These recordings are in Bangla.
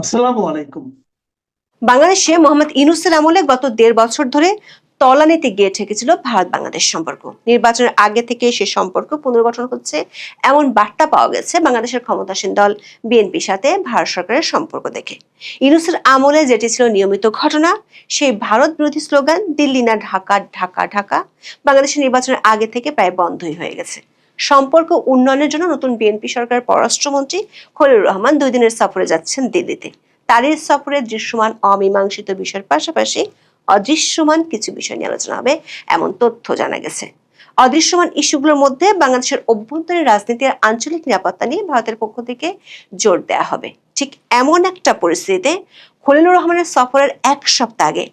আসসালামু আলাইকুম। বাংলাদেশে মোহাম্মদ ইউনূসের আমলে গত ১.৫ বছর ধরে তলানিতে গিয়ে ঠেকেছিল ভারত বাংলাদেশ সম্পর্ক। নির্বাচনের আগে থেকে সে সম্পর্ক পুনর্গঠন হচ্ছে এমন বার্তা পাওয়া গেছে বাংলাদেশের ক্ষমতাসীন দল বিএনপির সাথে ভারত সরকারের সম্পর্ক দেখে। ইউনূসের আমলে যেটি ছিল নিয়মিত ঘটনা, সেই ভারত বিরোধী স্লোগান দিল্লি না ঢাকা, ঢাকা ঢাকা বাংলাদেশের নির্বাচনের আগে থেকে প্রায় বন্ধই হয়ে গেছে। সম্পর্ক উন্নয়নের জন্য নতুন বিএনপি সরকারের পররাষ্ট্রমন্ত্রী খলিলুর রহমান ২ দিনের সফরে যাচ্ছেন দিল্লিতে। তারই সফরে দৃশ্যমান অমীমাংসিত বিষয়ের পাশাপাশি অদৃশ্যমান কিছু বিষয় নিয়ে আলোচনা হবে এমন তথ্য জানা গেছে। অদৃশ্যমান ইস্যুগুলোর মধ্যে বাংলাদেশের অভ্যন্তরীণ রাজনীতি আর আঞ্চলিক নিরাপত্তা নিয়ে ভারতের পক্ষ থেকে জোর দেওয়া হবে। ঠিক এমন একটা পরিস্থিতিতে খলিলুর রহমানের সফরের ১ সপ্তাহ আগে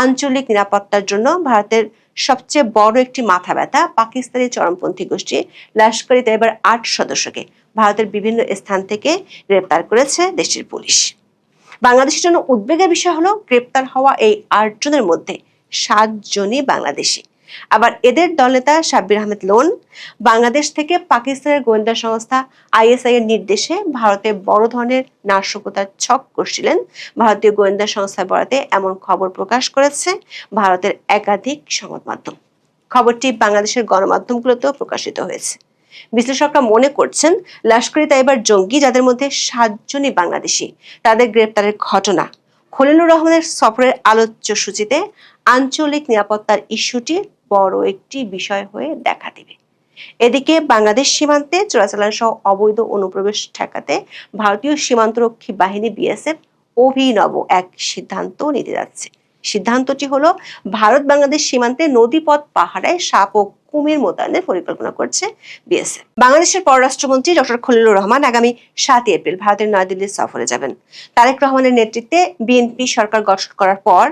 আঞ্চলিক নিরাপত্তার জন্য ভারতের সবচেয়ে বড় একটি মাথা ব্যথা পাকিস্তানি চরমপন্থী গোষ্ঠী লস্কর-ই তৈয়বার ৮ সদস্যকে ভারতের বিভিন্ন স্থান থেকে গ্রেপ্তার করেছে দেশটির পুলিশ। বাংলাদেশের জন্য উদ্বেগের বিষয় হলো গ্রেপ্তার হওয়া এই ৮ জনের মধ্যে ৭ জনই বাংলাদেশি। আবার এদের দলনেতা সাব্বির আহমেদ লোন বাংলাদেশ থেকে পাকিস্তানের গোয়েন্দা সংস্থা আইএসআই এর নির্দেশে ভারতে বড় ধরনের নাশকতার ছক কষছিলেন। ভারতীয় গোয়েন্দা সংস্থার বরাতে এমন খবর প্রকাশ করেছে ভারতের একাধিক সংবাদ মাধ্যম। খবরটি বাংলাদেশের গণমাধ্যমগুলোতেও প্রকাশিত হয়েছে। বিশ্লেষকরা মনে করছেন লস্কর-ই তৈয়বার জঙ্গি, যাদের মধ্যে ৭ জনই বাংলাদেশি, তাদের গ্রেপ্তারের ঘটনা খলিলুর রহমানের সফরের আলোচ্য সূচিতে আঞ্চলিক নিরাপত্তার ইস্যুটি বড় একটি বিষয় হয়ে দেখা দেবে। এদিকে বাংলাদেশ সীমান্তে চোরাচালান সহ অবৈধ অনুপ্রবেশ ঠেকাতে ভারতীয় সীমান্তরক্ষী বাহিনী বিএসএফ অভিনব এক সিদ্ধান্ত নিতে যাচ্ছে। সিদ্ধান্তটি হলো ভারত বাংলাদেশ সীমান্তে নদীপথ পাহারায় সাপ ও কুমির মোতায়েনের পরিকল্পনা করছে বিএসএফ। বাংলাদেশের পররাষ্ট্রমন্ত্রী ডক্টর খলিলুর রহমান আগামী ৭ এপ্রিল ভারতের নয়াদিল্লি সফরে যাবেন। তারেক রহমানের নেতৃত্বে বিএনপি সরকার গঠন করার পর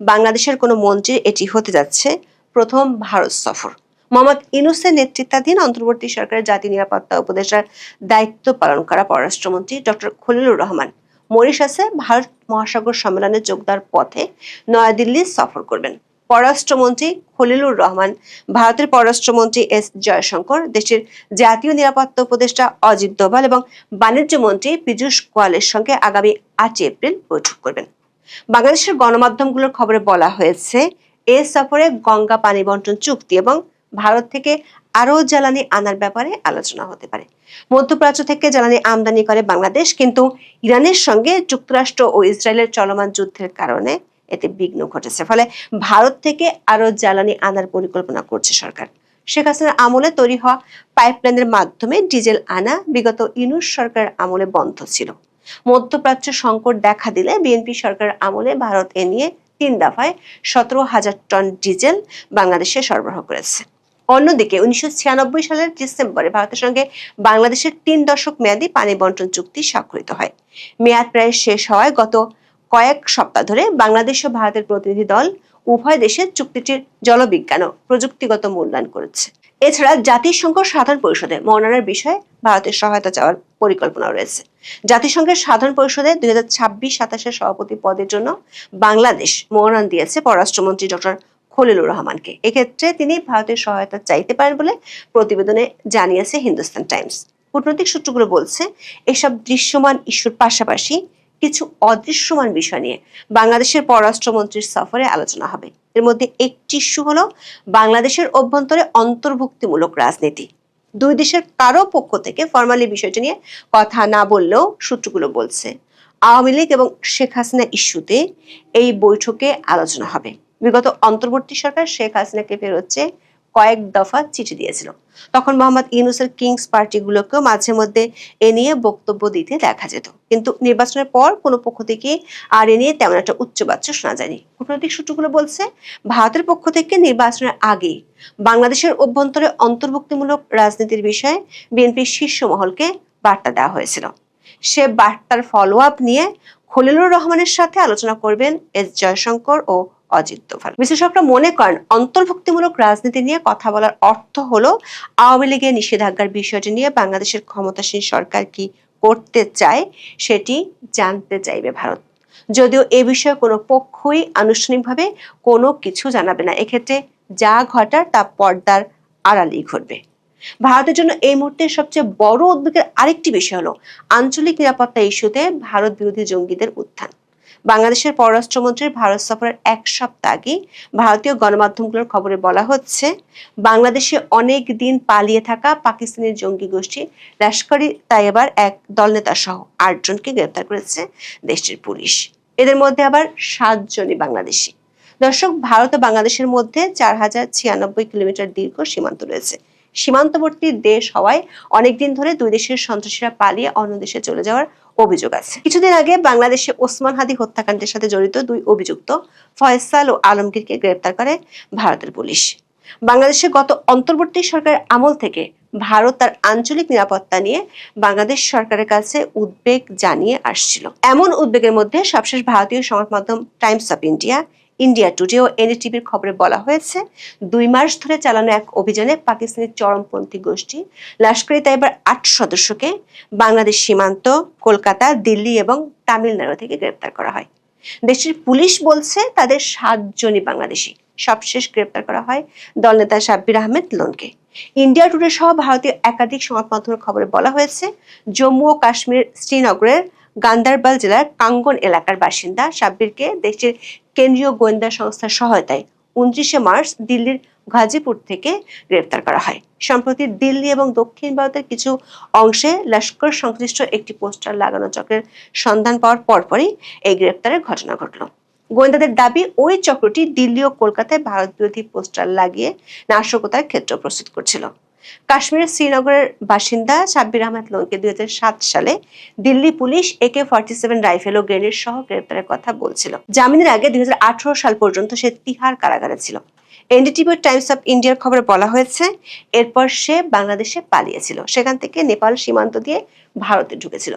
বাংলাদেশের কোনো মন্ত্রীর এটি হতে যাচ্ছে প্রথম ভারত সফর। মোহাম্মদ ইউনূসের নেতৃত্বাধীন অন্তর্বর্তী সরকারের জাতীয় নিরাপত্তা উপদেষ্টার দায়িত্ব পালন করা পররাষ্ট্রমন্ত্রী ডক্টর খলিলুর রহমান মরিশাসে ভারত মহাসাগর সম্মেলনে যোগ দেওয়ার পথে নয়াদিল্লি সফর করবেন। পররাষ্ট্রমন্ত্রী খলিলুর রহমান, ভারতের পররাষ্ট্রমন্ত্রী এস জয়শঙ্কর, দেশের জাতীয় নিরাপত্তা উপদেষ্টা অজিত দোভাল এবং বাণিজ্য মন্ত্রী পীযূষ গোয়ালের সঙ্গে আগামী ৮ এপ্রিল বৈঠক করবেন। বাংলাদেশের গণমাধ্যমগুলোর খবরে বলা হয়েছে, এ সফরে গঙ্গা পানি বন্টন চুক্তি এবং ভারত থেকে আরও জ্বালানি আনার ব্যাপারে আলোচনা হতে পারে। মধ্যপ্রাচ্য থেকে জ্বালানি আমদানি করে বাংলাদেশ, কিন্তু ইরানের সঙ্গে যুক্তরাষ্ট্র ও ইসরায়েলের চলমান যুদ্ধের কারণে এতে বিঘ্ন ঘটেছে। ফলে ভারত থেকে আরও জ্বালানি আনার পরিকল্পনা করছে সরকার। শেখ হাসিনার আমলে তৈরি হওয়া পাইপলাইনের মাধ্যমে ডিজেল আনা বিগত ইউনূস সরকারের আমলে বন্ধ ছিল। মধ্যপ্রাচ্য সংকট দেখা দিলে বিএনপি সরকারের আমলে ভারত এ নিয়ে ৩ দফায় ১৭,০০০ টন ডিজেল বাংলাদেশে সরবরাহ করেছে। অন্যদিকে ১৯৯৬ সালের ডিসেম্বরে ভারতের সঙ্গে বাংলাদেশের ৩ দশক মেয়াদী পানি বন্টন চুক্তি স্বাক্ষরিত হয়। মেয়াদ প্রায় শেষ হওয়ায় গত কয়েক সপ্তাহ ধরে বাংলাদেশ ও ভারতের প্রতিনিধি দল উভয় দেশের চুক্তিটির জলবিজ্ঞান ও প্রযুক্তিগত মূল্যায়ন করেছে। এছাড়া জাতিসংঘ সাধারণ পরিষদে মনোনয়নের বিষয়ে ভারতের সহায়তা চাওয়ার পরিকল্পনা রয়েছে। জাতিসংঘের সাধারণ পরিষদে ২০২৬-২৭ সভাপতি পদের জন্য বাংলাদেশ মনোনয়ন দিয়েছে পররাষ্ট্রমন্ত্রী ডক্টর খলিলুর রহমানকে। এক্ষেত্রে তিনি ভারতের সহায়তা চাইতে পারেন বলে প্রতিবেদনে জানিয়েছে হিন্দুস্তান টাইমস। কূটনৈতিক সূত্রগুলো বলছে, এসব দৃশ্যমান ইস্যুর পাশাপাশি কিছু অদৃশ্যমান বিষয় নিয়ে বাংলাদেশের পররাষ্ট্রমন্ত্রীর সফরে আলোচনা হবে। এর মধ্যে একটি ইস্যু হলো বাংলাদেশের অভ্যন্তরে অন্তর্ভুক্তিমূলক রাজনীতি। দুই দেশের কারো পক্ষ থেকে ফরমালি বিষয়টি নিয়ে কথা না বললেও সূত্রগুলো বলছে, আওয়ামী লীগ এবং শেখ হাসিনা ইস্যুতে এই বৈঠকে আলোচনা হবে। বিগত অন্তর্বর্তী সরকার শেখ হাসিনাকে ফেরত চেয়ে কয়েক দফা চিঠি দিয়েছিল। তখন মোহাম্মদ ইউনূসের কিংস পার্টিগুলোকেও মাঝে মধ্যে এ নিয়ে বক্তব্য দিতে দেখা যেত, কিন্তু নির্বাচনের পর কোনো পক্ষ থেকে আর এ নিয়ে তেমন একটা উচ্চবাচ্য শোনা যায়নি। কূটনৈতিক সূত্রগুলো বলছে, ভারতের পক্ষ থেকে নির্বাচনের আগে বাংলাদেশের অভ্যন্তরে অন্তর্ভুক্তিমূলক রাজনীতির বিষয়ে বিএনপির শীর্ষ মহলকে বার্তা দেওয়া হয়েছিল। সে বার্তার ফলো আপ নিয়ে খলিলুর রহমানের সাথে আলোচনা করবেন এস জয়শঙ্কর ও অজিত দোভাল। বিশ্লেষকরা মনে করেন, অন্তর্ভুক্তিমূলক রাজনীতি নিয়ে কথা বলার অর্থ হলো আওয়ামী লীগের নিষেধাজ্ঞার বিষয়টি নিয়ে বাংলাদেশের ক্ষমতাসীন সরকার কি করতে চায় সেটি জানতে চাইবে ভারত। যদিও এ বিষয়ে কোনো পক্ষই আনুষ্ঠানিকভাবে কোনো কিছু জানাবে না। এক্ষেত্রে যা ঘটার তা পর্দার আড়ালেই ঘটবে। ভারতের জন্য এই মুহূর্তে সবচেয়ে বড় উদ্বেগের আরেকটি বিষয় হলো আঞ্চলিক নিরাপত্তা ইস্যুতে ভারত বিরোধী জঙ্গিদের উত্থান। বাংলাদেশের পররাষ্ট্রমন্ত্রীর ভারত সফরের এক সপ্তাহ আগে ভারতীয় গণমাধ্যমগুলোর খবরে বলা হচ্ছে, বাংলাদেশে অনেক দিন পালিয়ে থাকা পাকিস্তানি জঙ্গি গোষ্ঠী লস্কর-ই তাইয়বার এক দলনেতা সহ ৮ জনকে গ্রেপ্তার করেছে দেশটির পুলিশ। এদের মধ্যে আবার ৭ জনই বাংলাদেশি। দর্শক, ভারত ও বাংলাদেশের মধ্যে ৪,০৯৬ কিলোমিটার দীর্ঘ সীমান্ত রয়েছে। সীমান্তবর্তী দেশ হওয়ায় অনেকদিন ধরে দুই দেশের সন্ত্রাসীরা পালিয়ে অন্য দেশে চলে যাওয়ার অভিযোগ আছে। কিছুদিন আগে বাংলাদেশে ওসমান হাদি হত্যাকাণ্ডের সাথে জড়িত ২ অভিযুক্ত ফয়সাল ও আলমগীরকে গ্রেপ্তার করে ভারতের পুলিশ। বাংলাদেশে গত অন্তর্বর্তী সরকারের আমল থেকে ভারত তার আঞ্চলিক নিরাপত্তা নিয়ে বাংলাদেশ সরকারের কাছে উদ্বেগ জানিয়ে আসছিল। এমন উদ্বেগের মধ্যে সবশেষ ভারতীয় সংবাদ মাধ্যম Times of India, India today ও এনডিটিভির খবরে বলা হয়েছে, ২ মাস ধরে চালানো এক অভিযানে পাকিস্তানের চরমপন্থী গোষ্ঠী লস্কর-ই তাইয়বার ৮ সদস্যকে বাংলাদেশ সীমান্ত, কলকাতা, দিল্লি এবং তামিলনাড়ু থেকে গ্রেপ্তার করা হয়। দেশটির পুলিশ বলছে তাদের ৭ জনই বাংলাদেশি। সবশেষ গ্রেপ্তার করা হয় দলনেতা সাব্বির আহমেদ লোনকে। ইন্ডিয়া টুডে সহ ভারতীয় একাধিক সংবাদ মাধ্যমের খবরে বলা হয়েছে, জম্মু ও কাশ্মীর শ্রীনগরের গান্দারবাল জেলার কাঙ্গন এলাকার বাসিন্দা সাব্বিরকে দেশটির কেন্দ্রীয় গোয়েন্দা সংস্থার সহায়তায় ২৯শে মার্চ দিল্লির গাজীপুর থেকে গ্রেপ্তার করা হয়। সম্প্রতি দিল্লি এবং দক্ষিণ ভারতের কিছু অংশে লস্কর সংশ্লিষ্ট একটি পোস্টার লাগানো চক্রের সন্ধান পাওয়ার পরপরই এই গ্রেপ্তারের ঘটনা ঘটল। গোয়েন্দাদের দাবি, ওই চক্রটি দিল্লি ও কলকাতায় ভারত বিরোধী পোস্টার লাগিয়ে নাশকতার ক্ষেত্র প্রস্তুত করছিল। কাশ্মীরের শ্রীনগরের বাসিন্দা সাব্বির আহমেদ লোনকে ২০০৭ সালে দিল্লি পুলিশ AK-47 রাইফেল ও গ্রেনেড সহ গ্রেপ্তারের কথা বলছিল। জামিনের আগে ২০১৮ সাল পর্যন্ত সে তিহার কারাগারে ছিল। এনডিটিভি টাইমস অফ ইন্ডিয়ার খবরে বলা হয়েছে, এরপর সে বাংলাদেশে পালিয়েছিল, সেখান থেকে নেপাল সীমান্ত দিয়ে ভারতে ঢুকেছিল।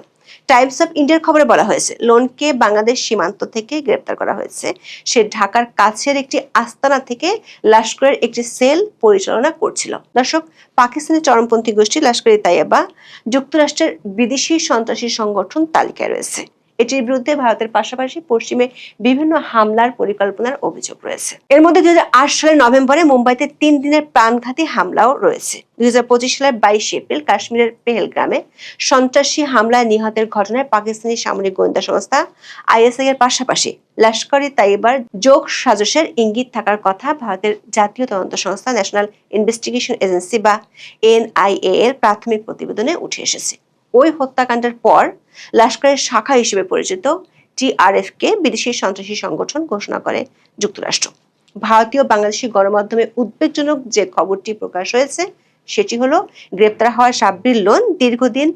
টাইমস অফ ইন্ডিয়ার খবরে বলা হয়েছে, লোনকে বাংলাদেশ সীমান্ত থেকে গ্রেপ্তার করা হয়েছে। সে ঢাকার কাছের একটি আস্তানা থেকে লস্করের একটি সেল পরিচালনা করছিল। দর্শক, পাকিস্তানি চরমপন্থী গোষ্ঠী লস্কর-ই তাইয়বা যুক্তরাষ্ট্রের বিদেশি সন্ত্রাসী সংগঠন তালিকায় রয়েছে। এটির বিরুদ্ধে ভারতের পাশাপাশি পশ্চিমে বিভিন্ন হামলার পরিকল্পনার অভিযোগ রয়েছে। এর মধ্যে ২০০৮ সালের নভেম্বরে মুম্বাইতে ৩ দিনের প্রাণঘাতী হামলাও রয়েছে। ২০২৫ সালের ২২ এপ্রিল কাশ্মীরের পেহেলগ্রামে সন্ত্রাসী হামলায় নিহতের ঘটনায় পাকিস্তানি সামরিক গোয়েন্দা সংস্থা ISI এর পাশাপাশি লস্কর-ই তাইয়বার যোগ সাজশের ইঙ্গিত থাকার কথা ভারতের জাতীয় তদন্ত সংস্থা ন্যাশনাল ইনভেস্টিগেশন এজেন্সি বা NIA এর প্রাথমিক প্রতিবেদনে উঠে এসেছে। ওই হত্যাকাণ্ডের পর লস্করের শাখা হিসেবে পরিচিত TRF কে বিদেশি সন্ত্রাসী সংগঠন ঘোষণা করে যুক্তরাষ্ট্র। ভারতীয় বাংলাদেশি গণমাধ্যমে উদ্বেগজনক যে খবরটি প্রকাশ হয়েছে সেটি হলো, গ্রেপ্তার হওয়া সাব্বির লোন দীর্ঘদিন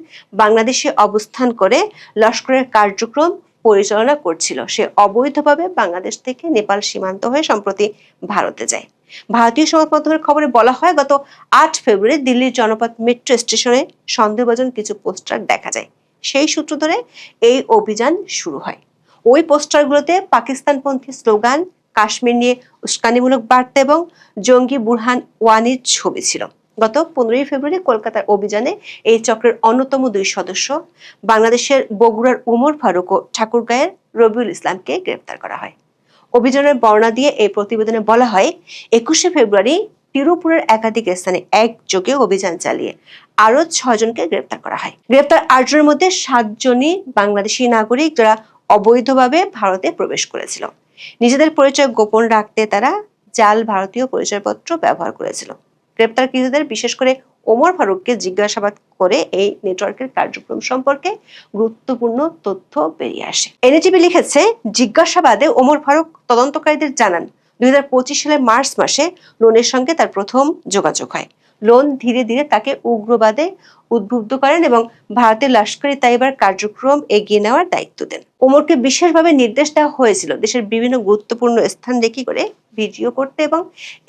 বাংলাদেশে অবস্থান করে লস্করের কার্যক্রম পরিচালনা করছিল। সে অবৈধভাবে বাংলাদেশ থেকে নেপাল সীমান্ত হয়ে সম্প্রতি ভারতে যায়। ভারতীয় সংবাদ মাধ্যমের খবরে বলা হয়, গত ৮ ফেব্রুয়ারি দিল্লির জনপথ মেট্রো স্টেশনে সন্দেহভাজন কিছু পোস্টার দেখা যায়। সেই সূত্র ধরে এই অভিযান শুরু হয়। ওই পোস্টারগুলোতে পাকিস্তানপন্থী স্লোগান, কাশ্মীর নিয়ে উস্কানিমূলক বার্তা এবং জঙ্গি বুরহান ওয়ানির ছবি ছিল। গত ১৫ ফেব্রুয়ারি কলকাতার অভিযানে এই চক্রের অন্যতম ২ সদস্য বাংলাদেশের বগুড়ার উমর ফারুক ও ঠাকুরগাঁয়ের রবিউল ইসলামকে গ্রেপ্তার করা হয়। অভিযানের বর্ণনা দিয়ে এই প্রতিবেদনে বলা হয়, ২১শে ফেব্রুয়ারি তিরুপুরের একাধিক স্থানে একযোগে অভিযান চালিয়ে আরো ৬ জনকে গ্রেপ্তার করা হয়। গ্রেপ্তার ৮ জনের মধ্যে ৭ জনই বাংলাদেশি নাগরিক, যারা অবৈধভাবে ভারতে প্রবেশ করেছিল। নিজেদের পরিচয় গোপন রাখতে তারা জাল ভারতীয় পরিচয়পত্র ব্যবহার করেছিল। গ্রেপ্তারকৃতদের বিশেষ করে ওমর ফারুককে জিজ্ঞাসাবাদ করে এই নেটওয়ার্কের কার্যক্রম সম্পর্কে গুরুত্বপূর্ণ তথ্য বেরিয়ে আসে। এনডিটিভি লিখেছে, জিজ্ঞাসাবাদে ওমর ফারুক তদন্তকারীদের জানান, ২০২৫ সালের মার্চ মাসে লোনের সঙ্গে তার প্রথম যোগাযোগ হয়। লোন ধীরে ধীরে তাকে উগ্রবাদে উদ্বুদ্ধ করেন এবং ভারতের লস্কর-ই তাইয়বার কার্যক্রম এগিয়ে নেওয়ার দায়িত্ব দেন। ওমরকে বিশেষভাবে নির্দেশ দেওয়া হয়েছিল দেশের বিভিন্ন গুরুত্বপূর্ণ স্থান রেকি করে ভিডিও করতে এবং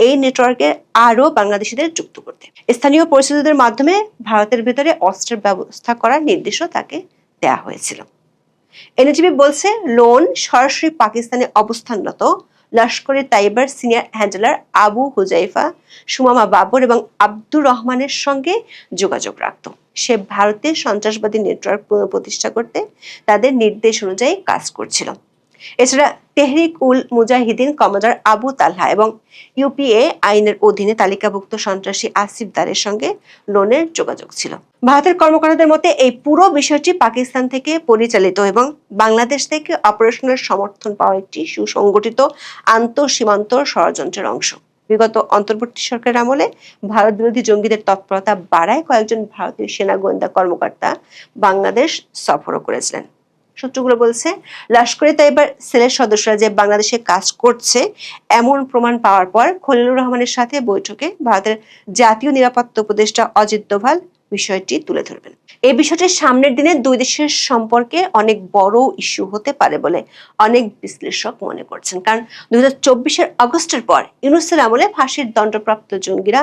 এই নেটওয়ার্কে আরো বাংলাদেশিদের যুক্ত করতে। স্থানীয় পরিস্থিতিদের মাধ্যমে ভারতের ভেতরে অস্ত্রের ব্যবস্থা করার নির্দেশও তাকে দেওয়া হয়েছিল। এনডিটিভি বলছে, লোন সরাসরি পাকিস্তানে অবস্থানরত লস্কর-ই তাইয়বার সিনিয়র হ্যান্ডলার আবু হুজাইফা, সুমামা বাবর এবং আব্দুর রহমানের সঙ্গে যোগাযোগ রাখত। সে ভারতের সন্ত্রাসবাদী নেটওয়ার্ক পুনঃপ্রতিষ্ঠা করতে তাদের নির্দেশ অনুযায়ী কাজ করছিল। এছাড়া তেহরিক উল মুজাহিদিন কমান্ডার আবু তালহা এবং ইউপিএ আইনের অধীনে তালিকাভুক্ত সন্ত্রাসী আসিফ দারের সঙ্গে লোনের যোগাযোগ ছিল। ভারতের কর্মকর্তাদের মতে এই পুরো বিষয়টি পাকিস্তান থেকে পরিচালিত এবং বাংলাদেশ থেকে অপারেশনাল সমর্থন পাওয়া একটি সুসংগঠিত আন্তঃসীমান্ত ষড়যন্ত্রের অংশ। বিগত অন্তর্বর্তী সরকারের আমলে ভারত বিরোধী জঙ্গিদের তৎপরতা বাড়ায় কয়েকজন ভারতীয় সেনা গোয়েন্দা কর্মকর্তা বাংলাদেশ সফরও করেছিলেন। সূত্রগুলো বলছে, লস্করে তৈয়বার সেলের সদস্যরা যে বাংলাদেশে কাজ করছে এমন প্রমাণ পাওয়ার পর খলিলুর রহমানের সাথে বৈঠকে ভারতের জাতীয় নিরাপত্তা উপদেষ্টা অজিত ডোভাল বিষয়টি তুলে ধরবেন। এই বিষয়টি সামনের দিনে দুই দেশের সম্পর্কে অনেক বড় ইস্যু হতে পারে বলে অনেক বিশ্লেষক মনে করছেন। কারণ 2024 আগস্টের পর ইউনূসের আমলে ফাঁসির দণ্ডপ্রাপ্ত জঙ্গিরা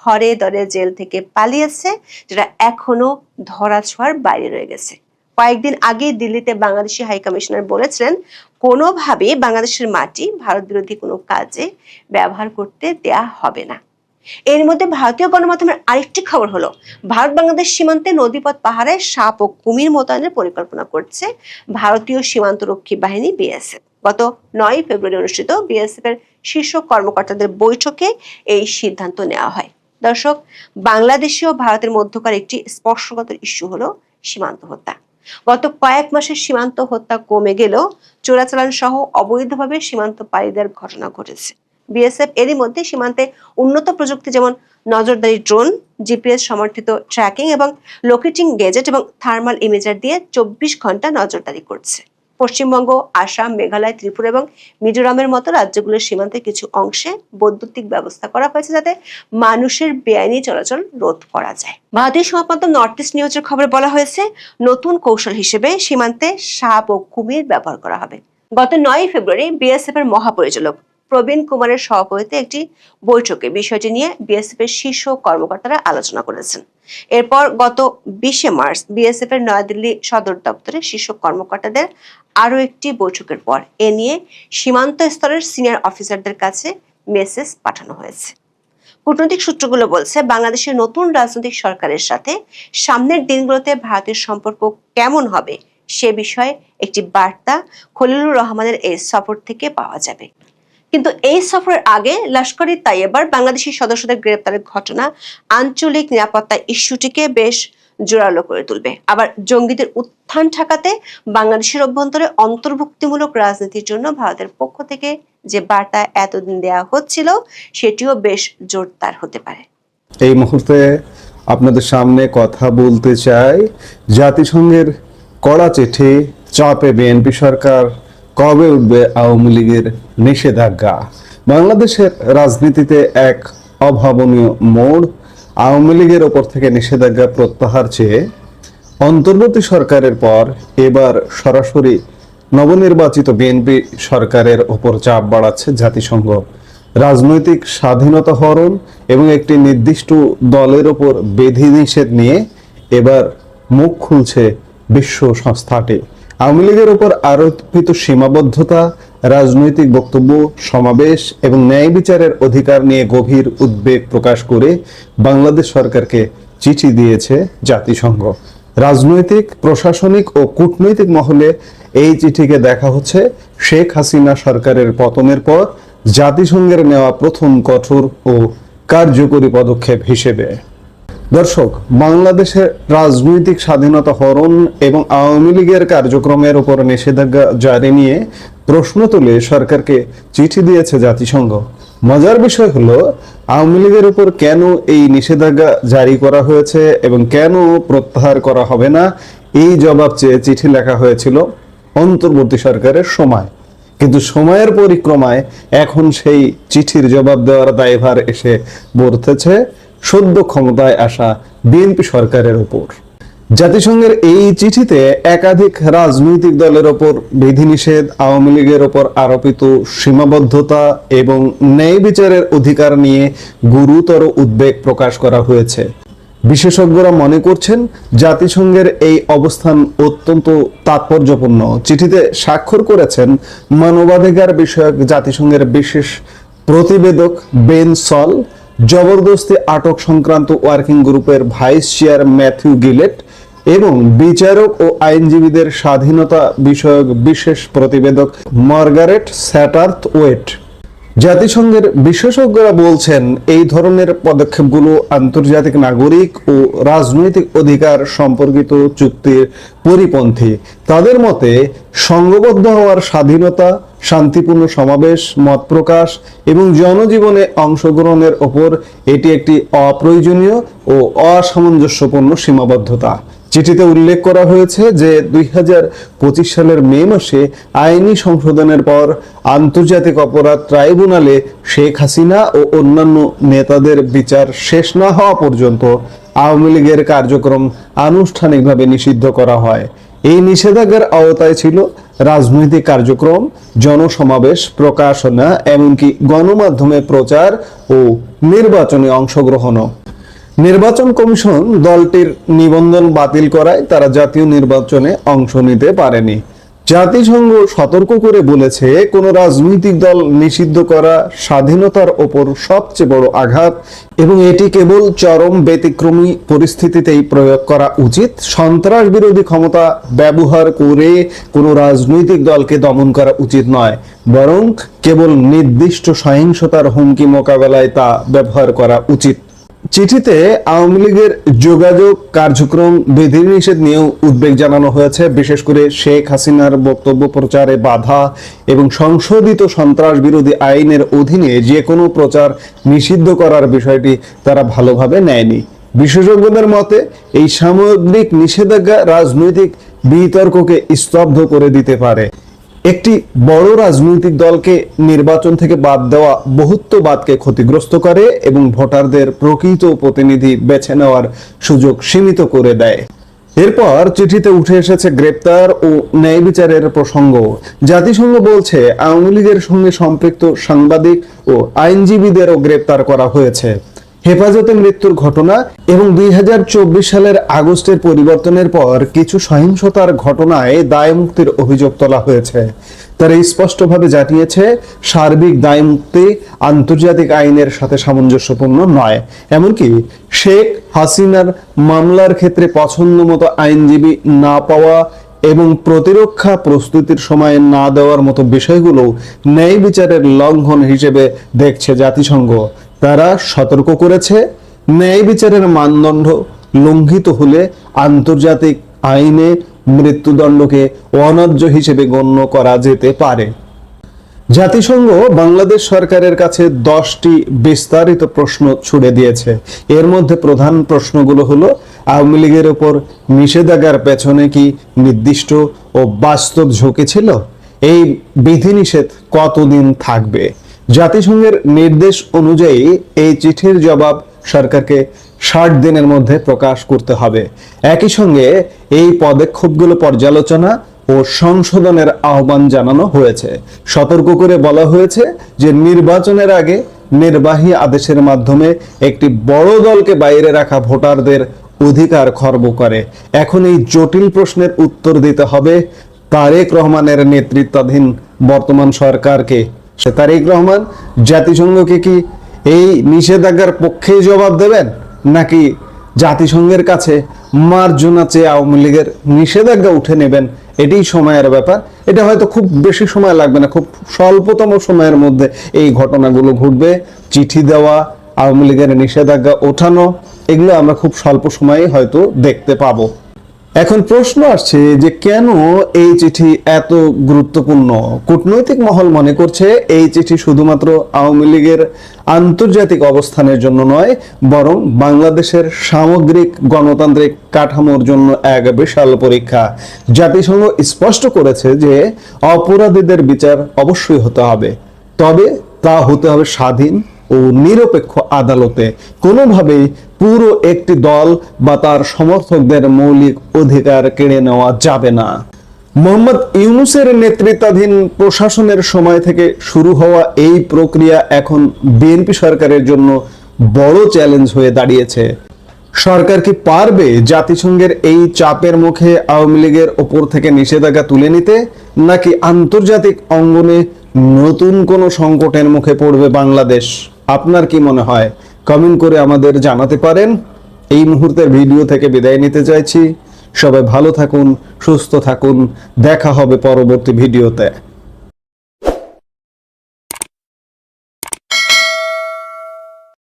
হরে দরে জেল থেকে পালিয়েছে, যেটা এখনো ধরাছোঁয়ার বাইরে রয়ে গেছে। কয়েকদিন আগে দিল্লিতে বাংলাদেশি হাই কমিশনার বলেছিলেন, কোনোভাবেই বাংলাদেশের মাটি ভারত বিরোধী কোনো কাজে ব্যবহার করতে দেয়া হবে না। এর মধ্যে ভারতীয় গণমাধ্যমের আরেকটি খবর হলো, ভারত বাংলাদেশ সীমান্তে নদীপথ পাহাড়ে সাপ ও কুমির মোতায়েনের পরিকল্পনা করছে ভারতীয় সীমান্তরক্ষী বাহিনী বিএসএফ। গত 9 ফেব্রুয়ারি অনুষ্ঠিত বিএসএফ এর শীর্ষ কর্মকর্তাদের বৈঠকে এই সিদ্ধান্ত নেওয়া হয়। দর্শক, বাংলাদেশে ও ভারতের মধ্যকার একটি স্পর্শকাতর ইস্যু হলো সীমান্ত হত্যা। গত কয়েক মাসের সীমান্ত হত্যা কমে গেলেও চোরাচালান সহ অবৈধভাবে সীমান্ত পাড়ি দেওয়ার ঘটনা ঘটেছে। বিএসএফ এরই মধ্যে সীমান্তে উন্নত প্রযুক্তি যেমন নজরদারি ড্রোন, জিপিএস সমর্থিত ট্র্যাকিং এবং লোকেটিং গেজেট এবং থার্মাল ইমেজার দিয়ে 24 ঘন্টা নজরদারি করছে। পশ্চিমবঙ্গ, আসাম, মেঘালয়, ত্রিপুরা এবং মিজোরামের মতো রাজ্যগুলোর সীমান্তে কিছু অংশে বৈদ্যুতিক ব্যবস্থা করা হয়েছে যাতে মানুষের বেআইনি চলাচল রোধ করা যায়। ভারতীয় সংবাদমাধ্যম নর্থ ইস্ট নিউজের খবরে বলা হয়েছে, নতুন কৌশল হিসেবে সীমান্তে সাপ ও কুমির ব্যবহার করা হবে। গত 9 ফেব্রুয়ারি বিএসএফ এর মহাপরিচালক প্রবীণ কুমারের সভাপতিত্বে একটি বৈঠকে বিষয়টি নিয়ে বিএসএফ এর শীর্ষ কর্মকর্তারা আলোচনা করেছেন। এরপর গত 20 মার্চ বিএসএফ এর নয়াদিল্লি সদর দপ্তরে শীর্ষ কর্মকর্তাদের আরো একটি বৈঠকের পর এ নিয়ে সীমান্ত স্তরের সিনিয়র অফিসারদের কাছে মেসেজ পাঠানো হয়েছে। কূটনৈতিক সূত্রগুলো বলছে, বাংলাদেশের নতুন রাজনৈতিক সরকারের সাথে সামনের দিনগুলোতে ভারতের সম্পর্ক কেমন হবে সে বিষয়ে একটি বার্তা খলিলুর রহমানের এই সফর থেকে পাওয়া যাবে। কিন্তু এই সফরের আগে লস্করে তৈয়বার বাংলাদেশি সদস্যদের গ্রেপ্তারের ঘটনা আঞ্চলিক নিরাপত্তা ইস্যুটিকে বেশ জোরালো করে তুলবে। আবার জঙ্গিদের উত্থান ঠেকাতে বাংলাদেশের অভ্যন্তরে অন্তর্ভুক্তিমূলক রাজনীতির জন্য ভারতের পক্ষ থেকে যে বার্তা এতদিন দেওয়া হচ্ছিল সেটিও বেশ জোরদার হতে পারে। এই মুহূর্তে আপনাদের সামনে কথা বলতে চাই, জাতিসংঘের কড়া চিঠি, চাপে বিএনপি সরকার, কবে উঠবে আওয়ামী লীগের নিষেধাজ্ঞা। বাংলাদেশের রাজনীতিতে এক অভাবনীয় মোড়। আওয়ামী লীগের ওপর থেকে নিষেধাজ্ঞা প্রত্যাহার চেয়ে অন্তর্বর্তী সরকারের পর এবার সরাসরি নবনির্বাচিত বিএনপি সরকারের ওপর চাপ বাড়াচ্ছে জাতিসংঘ। রাজনৈতিক স্বাধীনতা হরণ এবং একটি নির্দিষ্ট দলের ওপর বিধিনিষেধ নিয়ে এবার মুখ খুলছে বিশ্ব সংস্থাটি। আওয়ামী লীগের ওপর আরোপিত সীমাবদ্ধতা, রাজনৈতিক বক্তব্য, সমাবেশ এবং ন্যায় বিচারের অধিকার নিয়ে গভীর উদ্বেগ প্রকাশ করে বাংলাদেশ সরকারকে চিঠি দিয়েছে জাতিসংঘ। রাজনৈতিক, প্রশাসনিক ও কূটনৈতিক মহলে এই চিঠিকে দেখা হচ্ছে শেখ হাসিনা সরকারের পতনের পর জাতিসংঘের নেওয়া প্রথম কঠোর ও কার্যকরী পদক্ষেপ হিসেবে। দর্শক, বাংলাদেশের রাজনৈতিক স্বাধীনতা হরণ এবং আওয়ামী লীগের কার্যক্রমের উপর নিষেধাজ্ঞা জারি নিয়ে প্রশ্ন তুলে সরকারকে চিঠি দিয়েছে জাতিসংঘ। মজার বিষয় হলো, আওয়ামী লীগের উপর কেন এই নিষেধাজ্ঞা জারি করা হয়েছে এবং কেন প্রত্যাহার করা হবে না, এই জবাব চেয়ে চিঠি লেখা হয়েছিল অন্তর্বর্তী সরকারের সময়। কিন্তু সময়ের পরিক্রমায় এখন সেই চিঠির জবাব দেওয়ার দায়ভার এসে পড়তেছে সদ্য ক্ষমতায় আসা বিএনপি সরকারের উপর। জাতিসংঘের এই চিঠিতে একাধিক রাজনৈতিক দলের ওপর বিধিনিষেধ, আওয়ামী লীগের ওপর আরোপিত সীমাবদ্ধতা এবং ন্যায় বিচারের অধিকার নিয়ে গুরুতর উদ্বেগ প্রকাশ করা হয়েছে। বিশেষজ্ঞরা মনে করছেন জাতিসংঘের এই অবস্থান অত্যন্ত তাৎপর্যপূর্ণ। চিঠিতে স্বাক্ষর করেছেন মানবাধিকার বিষয়ক জাতিসংঘের বিশেষ প্রতিবেদক বেন সল, জবরদস্তি আটক সংক্রান্ত ওয়ার্কিং গ্রুপের ভাইস চেয়ার ম্যাথিউ গিলেট এবং বিচারক ও আইনজীবীদের স্বাধীনতা বিষয়ক বিশেষ প্রতিবেদক মার্গারেট স্যাটারথ ওয়েট। জাতিসংঘের বিশেষজ্ঞরা বলছেন এই ধরনের পদক্ষেপগুলো আন্তর্জাতিক নাগরিক ও রাজনৈতিক অধিকার সম্পর্কিত চুক্তির পরিপন্থী। তাদের মতে সংঘবদ্ধ হওয়ার স্বাধীনতা, শান্তিপূর্ণ সমাবেশ, মত প্রকাশ এবং জনজীবনে অংশগ্রহণের ওপর এটি একটি অপ্রয়োজনীয় ও অসামঞ্জস্যপূর্ণ সীমাবদ্ধতা। চিঠিতে উল্লেখ করা হয়েছে যে 2025 সালের মে মাসে আইনি সংশোধনের পর আন্তর্জাতিক অপরাধ ট্রাইব্যুনালে শেখ হাসিনা ও অন্যান্য নেতাদের বিচার শেষ না হওয়া পর্যন্ত আওয়ামী লীগের কার্যক্রম আনুষ্ঠানিকভাবে নিষিদ্ধ করা হয়। এই নিষেধাজ্ঞার আওতায় ছিল রাজনৈতিক কার্যক্রম, জনসমাবেশ, প্রকাশনা, এমনকি গণমাধ্যমে প্রচার ও নির্বাচনে অংশগ্রহণও। নির্বাচন কমিশন দলটির নিবন্ধন বাতিল করায় তারা জাতীয় নির্বাচনে অংশ নিতে পারেনি। জাতিসংঘ সতর্ক করে বলেছে, কোন রাজনৈতিক দল নিষিদ্ধ করা স্বাধীনতার ওপর সবচেয়ে বড় আঘাত এবং এটি কেবল চরম ব্যতিক্রমী পরিস্থিতিতেই প্রয়োগ করা উচিত। সন্ত্রাস বিরোধী ক্ষমতা ব্যবহার করে কোনো রাজনৈতিক দলকে দমন করা উচিত নয়, বরং কেবল নির্দিষ্ট সহিংসতার হুমকি মোকাবেলায় তা ব্যবহার করা উচিত। চিঠিতে আওয়ামী লীগের যোগাযোগ কার্যক্রম বিধিনিষেধ নিয়েও উদ্বেগ জানানো হয়েছে, বিশেষ করে শেখ হাসিনার বক্তব্য প্রচারে বাধা এবং সংশোধিত সন্ত্রাস বিরোধী আইনের অধীনে যে কোনো প্রচার নিষিদ্ধ করার বিষয়টি তারা ভালোভাবে নেয়নি। বিশেষজ্ঞদের মতে এই সামগ্রিক নিষেধাজ্ঞা রাজনৈতিক বিতর্ককে স্তব্ধ করে দিতে পারে। একটি বড় রাজনৈতিক দলকে নির্বাচন থেকে বাদ দেওয়া বহুত্ববাদকে ক্ষতিগ্রস্ত করে এবং ভোটারদের প্রকৃত প্রতিনিধি বেছে নেওয়ার সুযোগ সীমিত করে দেয়। এরপর চিঠিতে উঠে এসেছে গ্রেপ্তার ও ন্যায় বিচারের প্রসঙ্গ। জাতিসংঘ বলছে আওয়ামী লীগের সঙ্গে সম্পৃক্ত সাংবাদিক ও আইনজীবীদেরও গ্রেপ্তার করা হয়েছে। হেফাজতে মৃত্যুর ঘটনা এবং 2024 সালের আগস্টের পরিবর্তনের পর কিছু সহিংসতার ঘটনায় দায় মুক্তির অভিযোগ তোলা হয়েছে। তারা স্পষ্টভাবে জানিয়েছে সার্বিক দায় মুক্তি আন্তর্জাতিক আইনের সাথে সামঞ্জস্যপূর্ণ নয়। এমনকি শেখ হাসিনার মামলার ক্ষেত্রে পছন্দ মতো আইনজীবী না পাওয়া এবং প্রতিরক্ষা প্রস্তুতির সময় না দেওয়ার মতো বিষয়গুলো ন্যায় বিচারের লঙ্ঘন হিসেবে দেখছে জাতিসংঘ। তারা সতর্ক করেছে, ন্যায় বিচারের মানদণ্ড লঙ্ঘিত হলে আন্তর্জাতিক আইনে মৃত্যুদণ্ডকে অন্যায্য হিসেবে গণ্য করা যেতে পারে। জাতিসংঘ বাংলাদেশ সরকারের কাছে 10টি বিস্তারিত প্রশ্ন ছুড়ে দিয়েছে। এর মধ্যে প্রধান প্রশ্নগুলো হলো, আওয়ামী লীগের উপর নিষেধাজ্ঞার পেছনে কি নির্দিষ্ট ও বাস্তব ঝুঁকি ছিল? এই বিধিনিষেধ কতদিন থাকবে? জাতিসংঘের নির্দেশ অনুযায়ী এই চিঠির জবাব সরকারকে 60 দিনের মধ্যে প্রকাশ করতে হবে। একই সঙ্গে এই পদক্ষেপগুলো পর্যালোচনা ও সংশোধনের আহ্বান জানানো হয়েছে। সতর্ক করে বলা হয়েছে যে নির্বাচনের আগে নির্বাহী আদেশের মাধ্যমে একটি বড় দলকে বাইরে রাখা ভোটারদের অধিকার খর্ব করে। এখন এই জটিল প্রশ্নের উত্তর দিতে হবে তারেক রহমানের নেতৃত্বাধীন বর্তমান সরকারকে। তারেক রহমান জাতিসংঘকে কি এই নিষেধাজ্ঞার পক্ষে জবাব দেবেন, নাকি জাতিসংঘের কাছে মার্জনা চেয়ে আওয়ামী লীগের নিষেধাজ্ঞা উঠে নেবেন? এটাই সময়ের ব্যাপার। এটা হয়তো খুব বেশি সময় লাগবে না, খুব স্বল্পতম সময়ের মধ্যে এই ঘটনাগুলো ঘটবে। চিঠি দেওয়া, আওয়ামী লীগের নিষেধাজ্ঞা ওঠানো, এগুলো আমরা খুব স্বল্প সময়ে হয়তো দেখতে পাবো। এখন প্রশ্ন আসছে যে কেন এই চিঠি এত গুরুত্বপূর্ণ? কূটনৈতিক মহল মনে করছে এই চিঠি শুধুমাত্র আওয়ামী লীগের আন্তর্জাতিক অবস্থানের জন্য নয়, বরং বাংলাদেশের সামগ্রিক গণতান্ত্রিক কাঠামোর জন্য এক বিশাল পরীক্ষা। জাতিসংঘ স্পষ্ট করেছে যে অপরাধীদের বিচার অবশ্যই হতে হবে, তবে তা হতে হবে স্বাধীন ও নিরপেক্ষ আদালতে। কোনোভাবেই পুরো একটি দল বা তার সমর্থকদের মৌলিক অধিকার কেড়ে নেওয়া যাবে না। মোহাম্মদ ইউনূসের নেতৃত্বাধীন প্রশাসনের সময় থেকে শুরু হওয়া এই প্রক্রিয়া এখন বিএনপি সরকারের জন্য বড় চ্যালেঞ্জ হয়ে দাঁড়িয়েছে। সরকার কি পারবে জাতিসংঘের এই চাপের মুখে আওয়ামী লীগের ওপর থেকে নিষেধাজ্ঞা তুলে নিতে, নাকি আন্তর্জাতিক অঙ্গনে নতুন কোনো সংকটের মুখে পড়বে বাংলাদেশ? আপনার কি মনে হয়? কমেন্ট করে আমাদের জানাতে পারেন। এই মুহূর্তের ভিডিও থেকে বিদায় নিতে চাইছি। সবাই ভালো থাকুন, সুস্থ থাকুন। দেখা হবে পরবর্তী ভিডিওতে।